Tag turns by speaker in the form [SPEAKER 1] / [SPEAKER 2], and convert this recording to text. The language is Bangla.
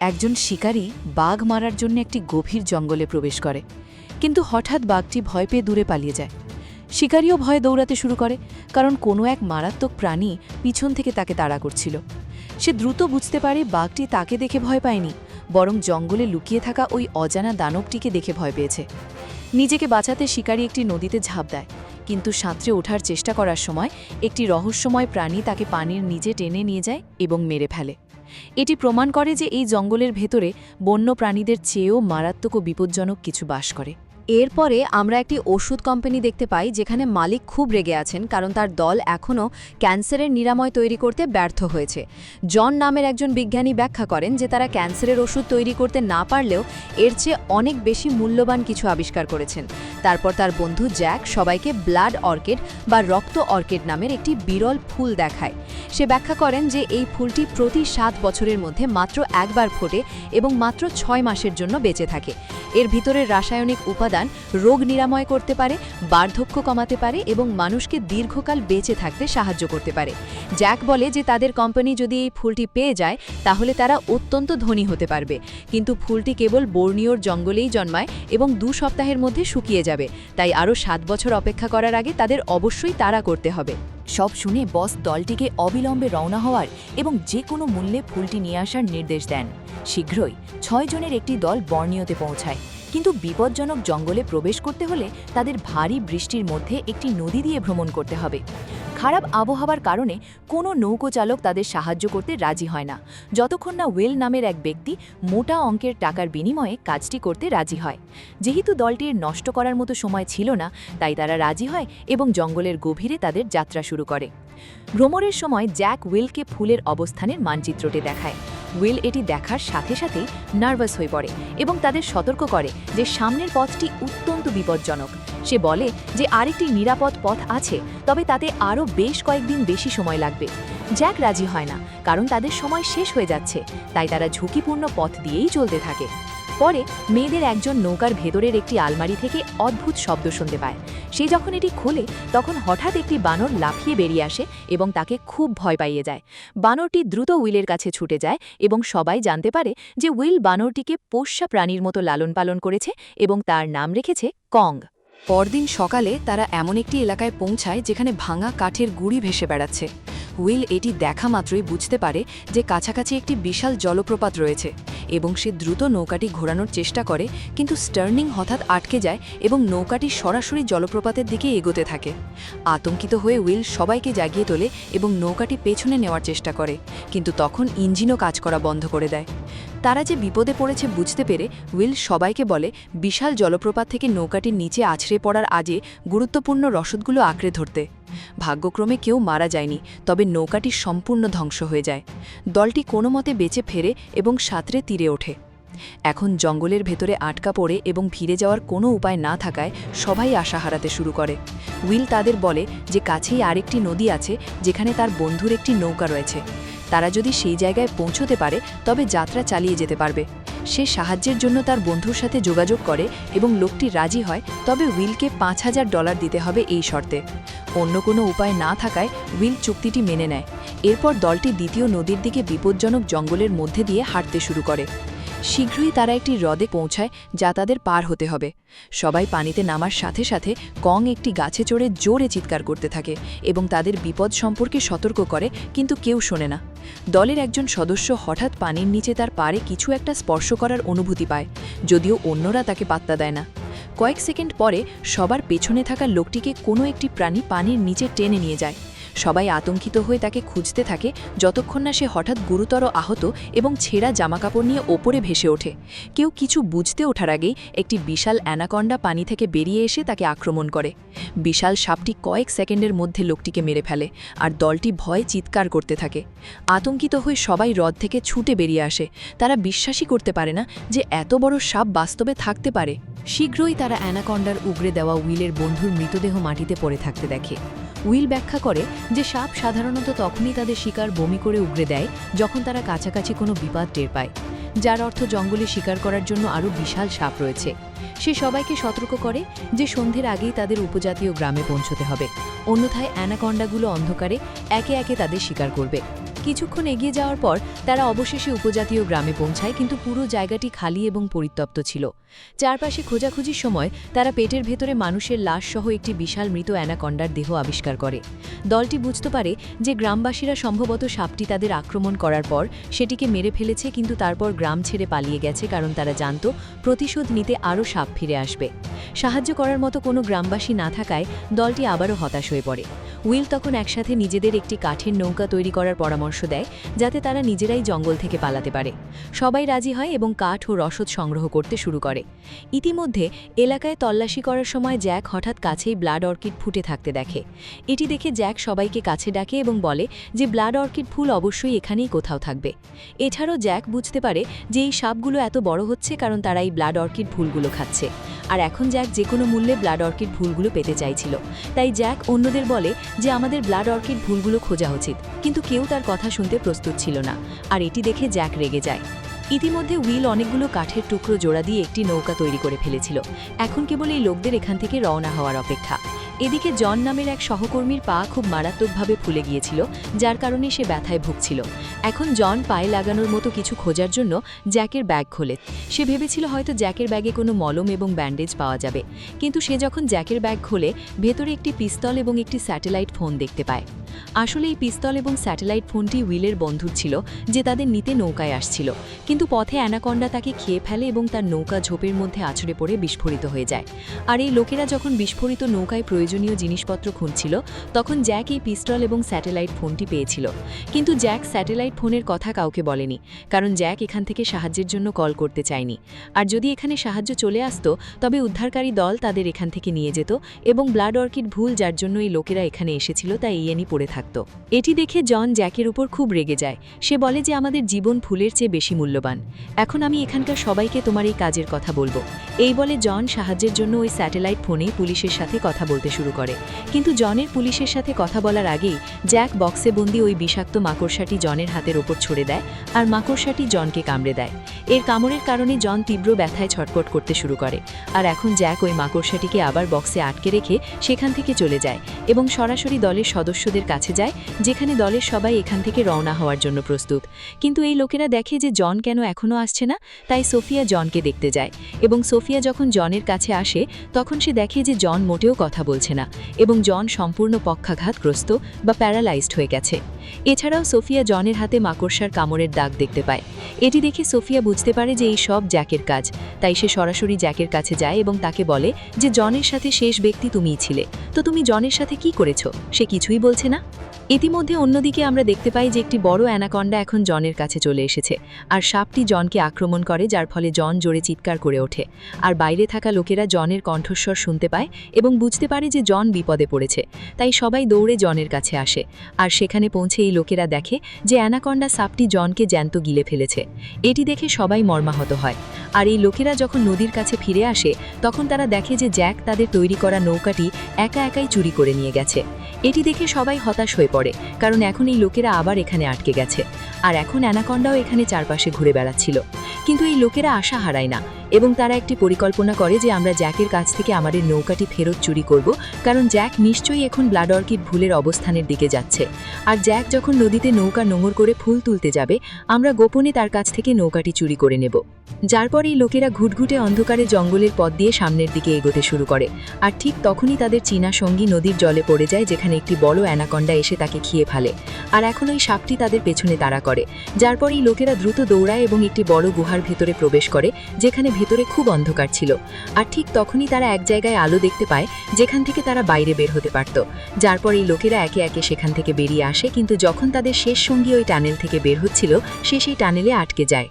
[SPEAKER 1] একজন শিকারী বাঘ মারার জন্য একটি গভীর জঙ্গলে প্রবেশ করে, কিন্তু হঠাৎ বাঘটি ভয় পেয়ে দূরে পালিয়ে যায়। শিকারীও ভয়ে দৌড়াতে শুরু করে, কারণ কোনো এক মারাত্মক প্রাণী পিছন থেকে তাকে তাড়া করছিল। সে দ্রুত বুঝতে পারে বাঘটি তাকে দেখে ভয় পায়নি, বরং জঙ্গলে লুকিয়ে থাকা ওই অজানা দানবটিকে দেখে ভয় পেয়েছে। নিজেকে বাঁচাতে শিকারী একটি নদীতে ঝাঁপ দেয়, কিন্তু সাঁতরে ওঠার চেষ্টা করার সময় একটি রহস্যময় প্রাণী তাকে পানির নিচে টেনে নিয়ে যায় এবং মেরে ফেলে। এটি প্রমাণ করে যে এই জঙ্গলের ভেতরে বন্য প্রাণীদের চেয়েও মারাত্মক ও বিপজ্জনক কিছু বাস করে।
[SPEAKER 2] এরপরে আমরা একটি ওষুধ কোম্পানি দেখতে পাই, যেখানে মালিক খুব রেগে আছেন, কারণ তার দল এখনও ক্যান্সারের নিরাময় তৈরি করতে ব্যর্থ হয়েছে। জন নামের একজন বিজ্ঞানী ব্যাখ্যা করেন যে তারা ক্যান্সারের ওষুধ তৈরি করতে না পারলেও এর চেয়ে অনেক বেশি মূল্যবান কিছু আবিষ্কার করেছেন। তারপর তার বন্ধু জ্যাক সবাইকে ব্লাড অর্কিড বা রক্ত অর্কিড নামের একটি বিরল ফুল দেখায়। সে ব্যাখ্যা করেন যে এই ফুলটি প্রতি 7 বছরের মধ্যে মাত্র একবার ফোটে এবং মাত্র 6 মাসের জন্য বেঁচে থাকে। এর ভিতরের রাসায়নিক উপাদান রোগ নিরাময় করতে পারে, বার্ধক্য কমাতে পারে এবং মানুষকে দীর্ঘকাল বেঁচে থাকতে সাহায্য করতে পারে। জ্যাক বলে যে তাদের কোম্পানি যদি এই ফুলটি পেয়ে যায় তাহলে তারা অত্যন্ত ধনী হতে পারবে, কিন্তু ফুলটি কেবল বোর্নিওর জঙ্গলেই জন্মায় এবং 2 সপ্তাহের মধ্যে শুকিয়ে যাবে, তাই আরও 7 বছর অপেক্ষা করার আগে তাদের অবশ্যই তাড়া করতে হবে।
[SPEAKER 1] সব শুনে বস দলটিকে অবিলম্বে রওনা হওয়ার এবং যে কোনো মূল্যে ফুলটি নিয়ে আসার নির্দেশ দেন। শীঘ্রই 6 জনের একটি দল বর্নিওতে পৌঁছায়, কিন্তু বিপজ্জনক জঙ্গলে প্রবেশ করতে হলে তাদের ভারী বৃষ্টির মধ্যে একটি নদী দিয়ে ভ্রমণ করতে হবে। খারাপ আবহাওয়ার কারণে কোনো নৌকো চালক তাদের সাহায্য করতে রাজি হয় না, যতক্ষণ না ওয়েল নামের এক ব্যক্তি মোটা অঙ্কের টাকার বিনিময়ে কাজটি করতে রাজি হয়। যেহেতু দলটির নষ্ট করার মতো সময় ছিল না, তাই তারা রাজি হয় এবং জঙ্গলের গভীরে তাদের যাত্রা শুরু করে। ভ্রমণের সময় জ্যাক উইলকে ফুলের অবস্থানের মানচিত্রটি দেখায়। উইল এটি দেখার সাথে সাথেই নার্ভাস হয়ে পড়ে এবং তাদের সতর্ক করে যে সামনের পথটি অত্যন্ত বিপজ্জনক। সে বলে যে আরেকটি নিরাপদ পথ আছে, তবে তাতে আরও বেশ কয়েকদিন বেশি সময় লাগবে। জ্যাক রাজি হয় না, কারণ তাদের সময় শেষ হয়ে যাচ্ছে, তাই তারা ঝুঁকিপূর্ণ পথ দিয়েই চলতে থাকে। পরে মেয়েদের একজন নৌকার ভেতরের একটি আলমারি থেকে অদ্ভুত শব্দ শুনতে পায়। সে যখন এটি খোলে তখন হঠাৎ একটি বানর লাফিয়ে বেরিয়ে আসে এবং তাকে খুব ভয় পাইয়ে যায়। বানরটি দ্রুত উইলের কাছে ছুটে যায় এবং সবাই জানতে পারে যে উইল বানরটিকে পোষ্য প্রাণীর মতো লালন পালন করেছে এবং তার নাম রেখেছে কং। পরদিন সকালে তারা এমন একটি এলাকায় পৌঁছায় যেখানে ভাঙা কাঠের গুঁড়ি ভেসে বেড়াচ্ছে। উইল এটি দেখা মাত্রই বুঝতে পারে যে কাছাকাছি একটি বিশাল জলপ্রপাত রয়েছে এবং সে দ্রুত নৌকাটি ঘোরানোর চেষ্টা করে, কিন্তু স্টার্নিং হঠাৎ আটকে যায় এবং নৌকাটি সরাসরি জলপ্রপাতের দিকে এগোতে থাকে। আতঙ্কিত হয়ে উইল সবাইকে জাগিয়ে তোলে এবং নৌকাটি পেছনে নেওয়ার চেষ্টা করে, কিন্তু তখন ইঞ্জিনও কাজ করা বন্ধ করে দেয়। তারা যে বিপদে পড়েছে বুঝতে পেরে উইল সবাইকে বলে বিশাল জলপ্রপাত থেকে নৌকাটির নিচে আছড়ে পড়ার আগে গুরুত্বপূর্ণ রসদগুলো আঁকড়ে ধরতে। ভাগ্যক্রমে কেউ মারা যায়নি, তবে নৌকাটি সম্পূর্ণ ধ্বংস হয়ে যায়। দলটি কোনো মতে বেঁচে ফেরে এবং সাঁতরে তীরে ওঠে। এখন জঙ্গলের ভেতরে আটকা পড়ে এবং ফিরে যাওয়ার কোনো উপায় না থাকায় সবাই আশা হারাতে শুরু করে। উইল তাদের বলে যে কাছেই আরেকটি নদী আছে যেখানে তার বন্ধুর একটি নৌকা রয়েছে। তারা যদি সেই জায়গায় পৌঁছতে পারে তবে যাত্রা চালিয়ে যেতে পারবে। সে সাহায্যের জন্য তার বন্ধুর সাথে যোগাযোগ করে এবং লোকটি রাজি হয়, তবে উইলকে $5000 দিতে হবে এই শর্তে। অন্য কোনো উপায় না থাকায় উইল চুক্তিটি মেনে নেয়। এরপর দলটি দ্বিতীয় নদীর দিকে বিপজ্জনক জঙ্গলের মধ্যে দিয়ে হাঁটতে শুরু করে। শীঘ্রই তারা একটি হ্রদে পৌঁছায় যা তাদের পার হতে হবে। সবাই পানিতে নামার সাথে সাথে কং একটি গাছে চড়ে জোরে চিৎকার করতে থাকে এবং তাদের বিপদ সম্পর্কে সতর্ক করে, কিন্তু কেউ শোনে না। দলের একজন সদস্য হঠাৎ পানির নিচে তার পাড়ে কিছু একটা স্পর্শ করার অনুভূতি পায়, যদিও অন্যরা তাকে পাত্তা দেয় না। কয়েক সেকেন্ড পরে সবার পেছনে থাকা লোকটিকে কোনো একটি প্রাণী পানির নিচে টেনে নিয়ে যায়। সবাই আতঙ্কিত হয়ে তাকে খুঁজতে থাকে যতক্ষণ না সে হঠাৎ গুরুতর আহত এবং ছেঁড়া জামাকাপড় নিয়ে ওপরে ভেসে ওঠে। কেউ কিছু বুঝতে ওঠার আগেই একটি বিশাল অ্যানাকন্ডা পানি থেকে বেরিয়ে এসে তাকে আক্রমণ করে। বিশাল সাপটি কয়েক সেকেন্ডের মধ্যে লোকটিকে মেরে ফেলে, আর দলটি ভয়ে চিৎকার করতে থাকে। আতঙ্কিত হয়ে সবাই হ্রদ থেকে ছুটে বেরিয়ে আসে। তারা বিশ্বাসই করতে পারে না যে এত বড় সাপ বাস্তবে থাকতে পারে। শীঘ্রই তারা অ্যানাকন্ডার উগরে দেওয়া উইলের বন্ধুর মৃতদেহ মাটিতে পড়ে থাকতে দেখে। উইল ব্যাখ্যা করে যে সাপ সাধারণত তখনই তাদের শিকার বমি করে উগরে দেয় যখন তারা কাছাকাছি কোনো বিপদ টের পায়, যার অর্থ জঙ্গলে শিকার করার জন্য আরও বিশাল সাপ রয়েছে। সে সবাইকে সতর্ক করে যে সন্ধ্যের আগেই তাদের উপজাতীয় গ্রামে পৌঁছতে হবে, অন্যথায় অ্যানাকন্ডাগুলো অন্ধকারে একে একে তাদের শিকার করবে। কিছুক্ষণ এগিয়ে যাওয়ার পর তারা অবশেষে উপজাতীয় গ্রামে পৌঁছায়, কিন্তু পুরো জায়গাটি খালি এবং পরিত্যক্ত ছিল। চারপাশে খোঁজাখুঁজির সময় তারা পেটের ভেতরে মানুষের লাশ সহ একটি বিশাল মৃত অ্যানাকন্ডার দেহ আবিষ্কার করে। দলটি বুঝতে পারে যে গ্রামবাসীরা সম্ভবত সাপটি তাদের আক্রমণ করার পর সেটিকে মেরে ফেলেছে, কিন্তু তারপর গ্রাম ছেড়ে পালিয়ে গেছে, কারণ তারা জানত প্রতিশোধ নিতে আরও সাপ ফিরে আসবে। সাহায্য করার মতো কোনো গ্রামবাসী না থাকায় দলটি আবারও হতাশ হয়ে পড়ে। উইল তখন একসাথে নিজেদের একটি কাঠের নৌকা তৈরি করার পরামর্শ দেয়, যাতে তারা নিজেরাই জঙ্গল থেকে পালাতে পারে। সবাই রাজি হয় এবং কাঠ ও রসদ সংগ্রহ করতে শুরু করে। ইতিমধ্যে এলাকায় তল্লাশি করার সময় জ্যাক হঠাৎ কাছেই ব্লাড অর্কিড ফুটে থাকতে দেখে। এটি দেখে জ্যাক সবাইকে কাছে ডাকে এবং বলে যে ব্লাড অর্কিড ফুল অবশ্যই এখানেই কোথাও থাকবে। এছাড়াও জ্যাক বুঝতে পারে যে এই সাপগুলো এত বড় হচ্ছে কারণ তারা এই ব্লাড অর্কিড ফুলগুলো খাচ্ছে, আর এখন জ্যাক যে কোনো মূল্যে ব্লাড অর্কিড ফুলগুলো পেতে চাইছিল। তাই জ্যাক অন্যদের বলে যে আমাদের ব্লাড অর্কিড ফুলগুলো খোঁজা উচিত, কিন্তু কেউ তার কথা শুনতে প্রস্তুত ছিল না, আর এটি দেখে জ্যাক রেগে যায়। ইতিমধ্যে উইল অনেকগুলো কাঠের টুকরো জোড়া দিয়ে একটি নৌকা তৈরি করে ফেলেছিল। এখন কেবল এই লোকদের এখান থেকে রওনা হওয়ার অপেক্ষা। এদিকে জন নামের এক সহকর্মীর পা খুব মারাত্মকভাবে ফুলে গিয়েছিল, যার কারণে সে ব্যথায় ভুগছিল। এখন জন পায়ে লাগানোর মতো কিছু খোঁজার জন্য জ্যাকের ব্যাগ খোলে। সে ভেবেছিল হয়তো জ্যাকের ব্যাগে কোনো মলম এবং ব্যান্ডেজ পাওয়া যাবে, কিন্তু সে যখন জ্যাকের ব্যাগ খোলে ভেতরে একটি পিস্তল এবং একটি স্যাটেলাইট ফোন দেখতে পায়। আসলে এই পিস্তল এবং স্যাটেলাইট ফোনটি উইলের বন্ধুর ছিল, যে তাদের নিতে নৌকায় আসছিল, কিন্তু পথে অ্যানাকন্ডা তাকে খেয়ে ফেলে এবং তার নৌকা ঝোপের মধ্যে আছড়ে পড়ে বিস্ফোরিত হয়ে যায়। আর এই লোকেরা যখন বিস্ফোরিত নৌকায় প্রয়োজনীয় জিনিসপত্র খুঁজছিল, তখন জ্যাক এই পিস্তল এবং স্যাটেলাইট ফোনটি পেয়েছিল। কিন্তু জ্যাক স্যাটেলাইট ফোনের কথা কাউকে বলেনি, কারণ জ্যাক এখান থেকে সাহায্যের জন্য কল করতে চায়নি। আর যদি এখানে সাহায্য চলে আসতো তবে উদ্ধারকারী দল তাদের এখান থেকে নিয়ে যেত, এবং ব্লাড অর্কিড ভুল যার জন্য এই লোকেরা এখানে এসেছিল তা ইয়েনি পড়ে থাকত। এটি দেখে জন জ্যাকের উপর খুব রেগে যায়। সে বলে যে আমাদের জীবন ফুলের চেয়ে বেশি মূল্যবান। এখন আমি এখানকার সবাইকে তোমার এই কাজের কথা বলবো। এই বলে জন সাহায্যের জন্য ওই স্যাটেলাইট ফোনেই পুলিশের সাথে কথা বলতে শুরু করে। কিন্তু জনের পুলিশের সাথে কথা বলার আগেই জ্যাক বক্সে বন্দি ওই বিষাক্ত মাকড়সাটি জনের হাতের ওপর ছড়ে দেয়, আর মাকড়সাটি জনকে কামড়ে দেয়। এর কামড়ের কারণে জন তীব্র ব্যথায় ছটফট করতে শুরু করে। আর এখন জ্যাক ওই মাকড়সাটিকে আবার বক্সে আটকে রেখে সেখান থেকে চলে যায় এবং সরাসরি দলের সদস্যদের কাছে যায়, যেখানে দলের সবাই এখান থেকে রওনা হওয়ার জন্য প্রস্তুত। কিন্তু এই লোকেরা দেখে যে জন কেন এখনও আসছে না, তাই সোফিয়া জনকে দেখতে যায়। এবং সোফিয়া যখন জনের কাছে আসে তখন সে দেখে যে জন মোটেও কথা বলছে না, এবং জন সম্পূর্ণ পক্ষাঘাতগ্রস্ত বা প্যারালাইজড হয়ে গেছে। এছাড়াও সোফিয়া জনের হাতে মাকড়সার কামড়ের দাগ দেখতে পায়। এটি দেখে সোফিয়া বুঝতে পারে যে এই সব জ্যাকের কাজ, তাই সে সরাসরি জ্যাকের কাছে যায় এবং তাকে বলে যে জনের সাথে শেষ ব্যক্তি তুমিই ছিলে, তো তুমি জনের সাথে কি করেছো? সে কিছুই বলছে না। ইতিমধ্যে অন্যদিকে আমরা দেখতে পাই যে একটি বড় অ্যানাকন্ডা এখন জনের কাছে চলে এসেছে, আর সাপটি জনকে আক্রমণ করে, যার ফলে জন জোরে চিৎকার করে ওঠে। আর বাইরে থাকা লোকেরা জনের কণ্ঠস্বর শুনতে পায় এবং বুঝতে পারে যে জন বিপদে পড়েছে, তাই সবাই দৌড়ে জনের কাছে আসে। আর সেখানে পৌঁছে এই লোকেরা দেখে যে অ্যানাকন্ডা সাপটি জনকে জ্যান্ত গিলে ফেলেছে। এটি দেখে সবাই মর্মাহত হয়। আর এই লোকেরা যখন নদীর কাছে ফিরে আসে তখন তারা দেখে যে জ্যাক তাদের তৈরি করা নৌকাটি একা একাই চুরি করে নিয়ে গেছে। এটি দেখে সবাই হতাশ হয়ে পড়ে, কারণ এখন এই লোকেরা আবার এখানে আটকে গেছে, আর এখন অ্যানাকন্ডাও এখানে চারপাশে ঘুরে বেড়াচ্ছিল। কিন্তু এই লোকেরা আশা হারায় না, এবং তারা একটি পরিকল্পনা করে যে আমরা জ্যাকের কাছ থেকে আমাদের নৌকাটি ফেরত চুরি করব, কারণ জ্যাক নিশ্চয়ই এখন ব্লাড অর্কিড ভুলের অবস্থানের দিকে যাচ্ছে। আর জ্যাক যখন নদীতে নৌকা নোঙর করে ফুল তুলতে যাবে, আমরা গোপনে তার কাছ থেকে নৌকাটি চুরি করে নেব। যার পর এই লোকেরা ঘুটঘুটে অন্ধকারে জঙ্গলের পথ দিয়ে সামনের দিকে এগোতে শুরু করে। আর ঠিক তখনই তাদের চীনা সঙ্গী নদীর জলে পড়ে যায়, যেখানে একটি বড় অ্যানাকন্ডা এসে তাকে খেয়ে ফেলে। আর এখন ওই সাপটি তাদের পেছনে তাড়া করে, যার পর এই লোকেরা দ্রুত দৌড়ায় এবং একটি বড় গুহার ভেতরে প্রবেশ করে, যেখানে ভেতরে খুব অন্ধকার ছিল। আর ঠিক তখনই তারা এক জায়গায় আলো দেখতে পায়, যেখান থেকে তারা বাইরে বের হতে পারত। যার পর এই লোকেরা একে একে সেখান থেকে বেরিয়ে আসে, কিন্তু যখন তাদের শেষ সঙ্গী ওই টানেল থেকে বের হচ্ছিল, সে সেই টানেলে আটকে যায়।